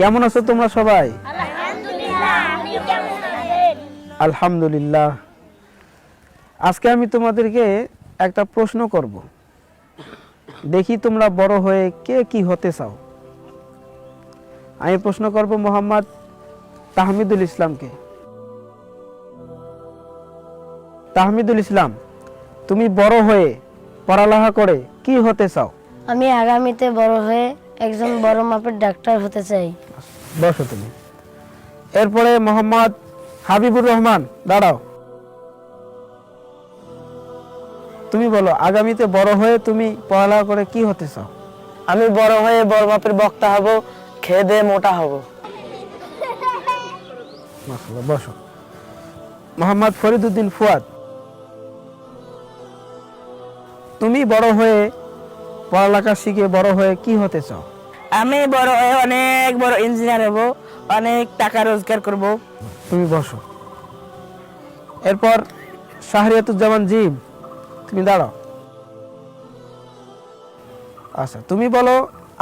কেমন আছো তোমরা সবাই? আলহামদুলিল্লাহ। আপনি কেমন আছেন? আলহামদুলিল্লাহ। আজকে আমি তোমাদেরকে একটা প্রশ্ন করব, দেখি তোমরা বড় হয়ে কে কি হতে চাও। আমি প্রশ্ন করব মোহাম্মদ তাহমিদুল ইসলামকে। তাহমিদুল ইসলাম, তুমি বড় হয়ে পড়ালেখা করে কি হতে চাও? আমি আগামীতে বড় হয়ে একজন বড় মাপের ডাক্তার হতে চাই। বসো তুমি। এরপরে মোহাম্মদ হাবিবুর রহমান, দাঁড়াও। তুমি বলো, আগামীতে বড় হয়ে তুমি পড়ালেখা করে কি হতে চাও? আমি বড় হয়ে বড় মাপের বক্তা হব, খেয়ে দিয়ে মোটা হব। মাশাআল্লাহ, বসো। মোহাম্মদ ফরিদউদ্দিন ফুয়াদ, তুমি বড় হয়ে পড়ালেখা শিখে বড় হয়ে কি হতে চাও? আমি বড় হয়ে অনেক বড় ইঞ্জিনিয়ার হব, অনেক টাকা রোজগার করব। তুমি বসো। এরপর শাহরিয়াতুজ্জামান জিম, তুমি দাঁড়াও। আচ্ছা, তুমি বলো,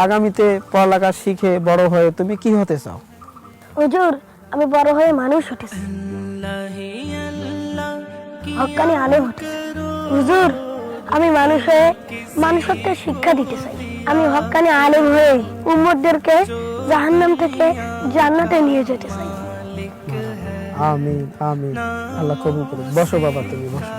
আগামীতে পড়ালেখা শিখে বড় হয়ে তুমি কি হতে চাও? হুজুর, আমি বড় হয়ে মানুষ হতে চাই, হক্কানি আলেম হতে চাই। হুজুর, আমি মানুষ হয়ে মানুষত্বের শিক্ষা দিতে চাই। আমি হক্কানি আলেম হয়ে উম্মতদেরকে জাহান্নাম থেকে জান্নাতে নিয়ে যেতে চাই। আমিন আমিন, আল্লাহ কবুল করুন। বসো বাবা, তুমি বসো।